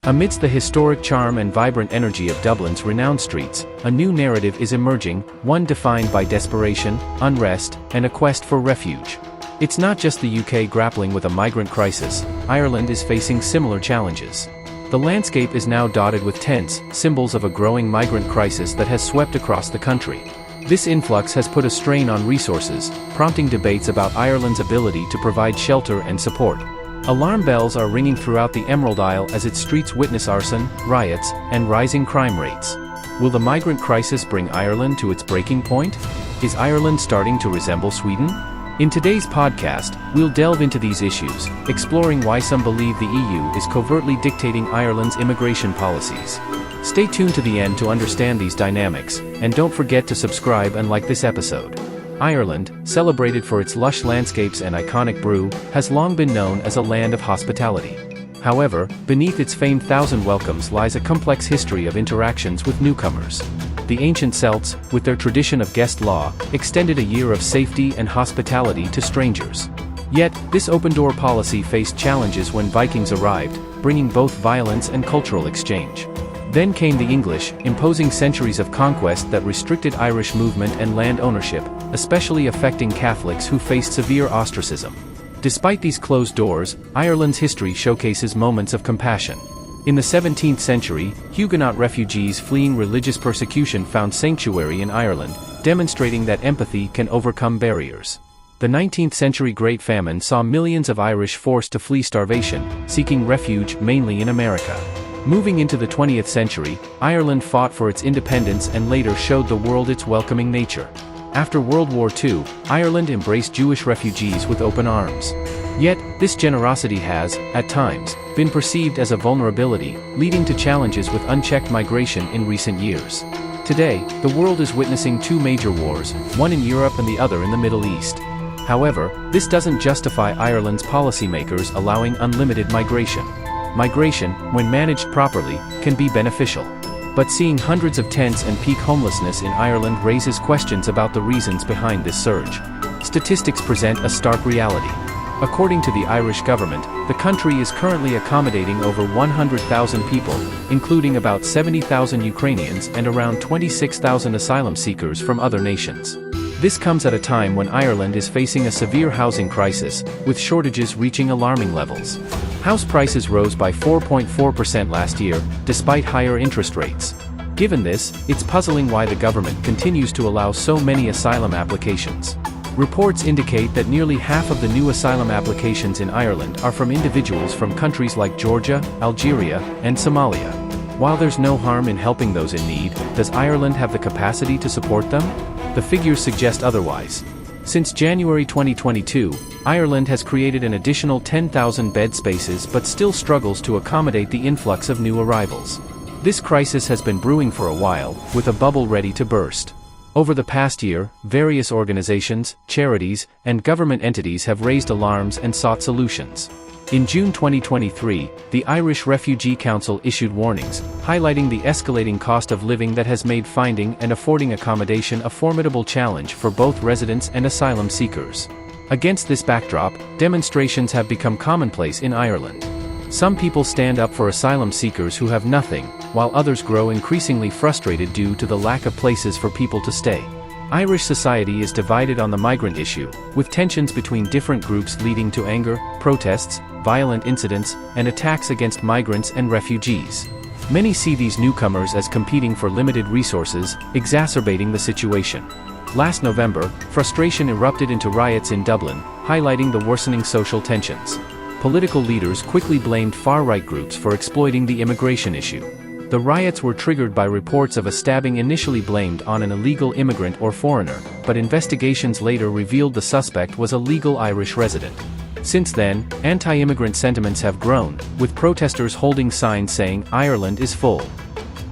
Amidst the historic charm and vibrant energy of Dublin's renowned streets, a new narrative is emerging, one defined by desperation, unrest, and a quest for refuge. It's not just the UK grappling with a migrant crisis, Ireland is facing similar challenges. The landscape is now dotted with tents, symbols of a growing migrant crisis that has swept across the country. This influx has put a strain on resources, prompting debates about Ireland's ability to provide shelter and support. Alarm bells are ringing throughout the Emerald Isle as its streets witness arson, riots, and rising crime rates. Will the migrant crisis bring Ireland to its breaking point? Is Ireland starting to resemble Sweden? In today's podcast, we'll delve into these issues, exploring why some believe the EU is covertly dictating Ireland's immigration policies. Stay tuned to the end to understand these dynamics, and don't forget to subscribe and like this episode. Ireland, celebrated for its lush landscapes and iconic brew, has long been known as a land of hospitality. However, beneath its famed thousand welcomes lies a complex history of interactions with newcomers. The ancient Celts, with their tradition of guest law, extended a year of safety and hospitality to strangers. Yet, this open-door policy faced challenges when Vikings arrived, bringing both violence and cultural exchange. Then came the English, imposing centuries of conquest that restricted Irish movement and land ownership, especially affecting Catholics who faced severe ostracism. Despite these closed doors, Ireland's history showcases moments of compassion. In the 17th century, Huguenot refugees fleeing religious persecution found sanctuary in Ireland, demonstrating that empathy can overcome barriers. The 19th century Great Famine saw millions of Irish forced to flee starvation, seeking refuge mainly in America. Moving into the 20th century, Ireland fought for its independence and later showed the world its welcoming nature. After World War II, Ireland embraced Jewish refugees with open arms. Yet, this generosity has, at times, been perceived as a vulnerability, leading to challenges with unchecked migration in recent years. Today, the world is witnessing two major wars, one in Europe and the other in the Middle East. However, this doesn't justify Ireland's policymakers allowing unlimited migration. Migration, when managed properly, can be beneficial. But seeing hundreds of tents and peak homelessness in Ireland raises questions about the reasons behind this surge. Statistics present a stark reality. According to the Irish government, the country is currently accommodating over 100,000 people, including about 70,000 Ukrainians and around 26,000 asylum seekers from other nations. This comes at a time when Ireland is facing a severe housing crisis, with shortages reaching alarming levels. House prices rose by 4.4% last year, despite higher interest rates. Given this, it's puzzling why the government continues to allow so many asylum applications. Reports indicate that nearly half of the new asylum applications in Ireland are from individuals from countries like Georgia, Algeria, and Somalia. While there's no harm in helping those in need, does Ireland have the capacity to support them? The figures suggest otherwise. Since January 2022, Ireland has created an additional 10,000 bed spaces but still struggles to accommodate the influx of new arrivals. This crisis has been brewing for a while, with a bubble ready to burst. Over the past year, various organizations, charities, and government entities have raised alarms and sought solutions. In June 2023, the Irish Refugee Council issued warnings, highlighting the escalating cost of living that has made finding and affording accommodation a formidable challenge for both residents and asylum seekers. Against this backdrop, demonstrations have become commonplace in Ireland. Some people stand up for asylum seekers who have nothing, while others grow increasingly frustrated due to the lack of places for people to stay. Irish society is divided on the migrant issue, with tensions between different groups leading to anger, protests, violent incidents, and attacks against migrants and refugees. Many see these newcomers as competing for limited resources, exacerbating the situation. Last November, frustration erupted into riots in Dublin, highlighting the worsening social tensions. Political leaders quickly blamed far-right groups for exploiting the immigration issue. The riots were triggered by reports of a stabbing initially blamed on an illegal immigrant or foreigner, but investigations later revealed the suspect was a legal Irish resident. Since then, anti-immigrant sentiments have grown, with protesters holding signs saying, "Ireland is full."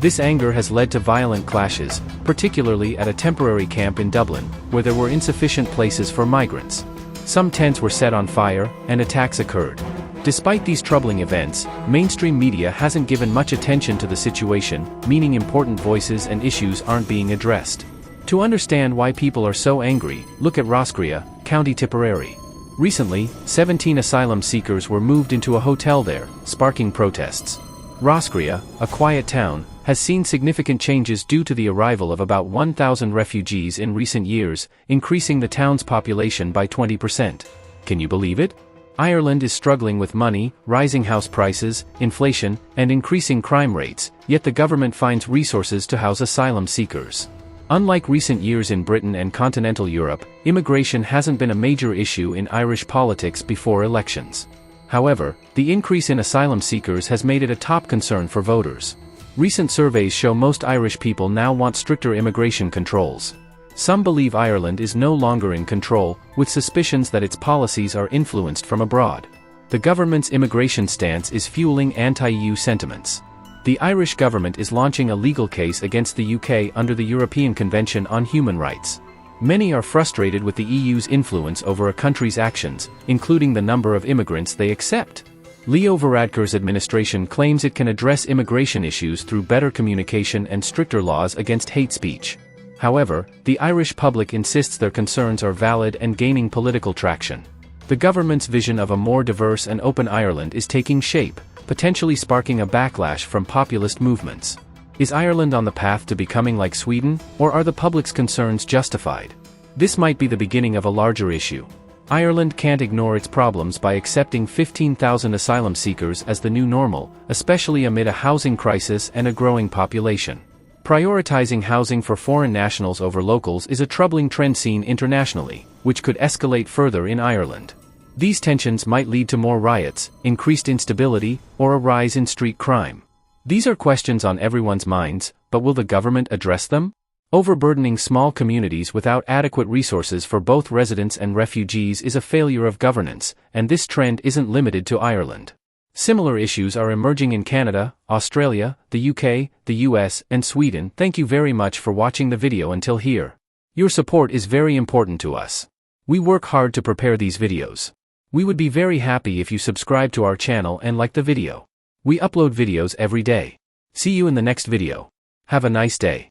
This anger has led to violent clashes, particularly at a temporary camp in Dublin, where there were insufficient places for migrants. Some tents were set on fire, and attacks occurred. Despite these troubling events, mainstream media hasn't given much attention to the situation, meaning important voices and issues aren't being addressed. To understand why people are so angry, look at Roscrea, County Tipperary. Recently, 17 asylum seekers were moved into a hotel there, sparking protests. Roskria, a quiet town, has seen significant changes due to the arrival of about 1,000 refugees in recent years, increasing the town's population by 20%. Can you believe it? Ireland is struggling with money, rising house prices, inflation, and increasing crime rates, yet the government finds resources to house asylum seekers. Unlike recent years in Britain and continental Europe, immigration hasn't been a major issue in Irish politics before elections. However, the increase in asylum seekers has made it a top concern for voters. Recent surveys show most Irish people now want stricter immigration controls. Some believe Ireland is no longer in control, with suspicions that its policies are influenced from abroad. The government's immigration stance is fueling anti-EU sentiments. The Irish government is launching a legal case against the UK under the European Convention on Human Rights. Many are frustrated with the EU's influence over a country's actions, including the number of immigrants they accept. Leo Varadkar's administration claims it can address immigration issues through better communication and stricter laws against hate speech. However, the Irish public insists their concerns are valid and gaining political traction. The government's vision of a more diverse and open Ireland is taking shape, potentially sparking a backlash from populist movements. Is Ireland on the path to becoming like Sweden, or are the public's concerns justified? This might be the beginning of a larger issue. Ireland can't ignore its problems by accepting 15,000 asylum seekers as the new normal, especially amid a housing crisis and a growing population. Prioritizing housing for foreign nationals over locals is a troubling trend seen internationally, which could escalate further in Ireland. These tensions might lead to more riots, increased instability, or a rise in street crime. These are questions on everyone's minds, but will the government address them? Overburdening small communities without adequate resources for both residents and refugees is a failure of governance, and this trend isn't limited to Ireland. Similar issues are emerging in Canada, Australia, the UK, the US, and Sweden. Thank you very much for watching the video until here. Your support is very important to us. We work hard to prepare these videos. We would be very happy if you subscribe to our channel and like the video. We upload videos every day. See you in the next video. Have a nice day.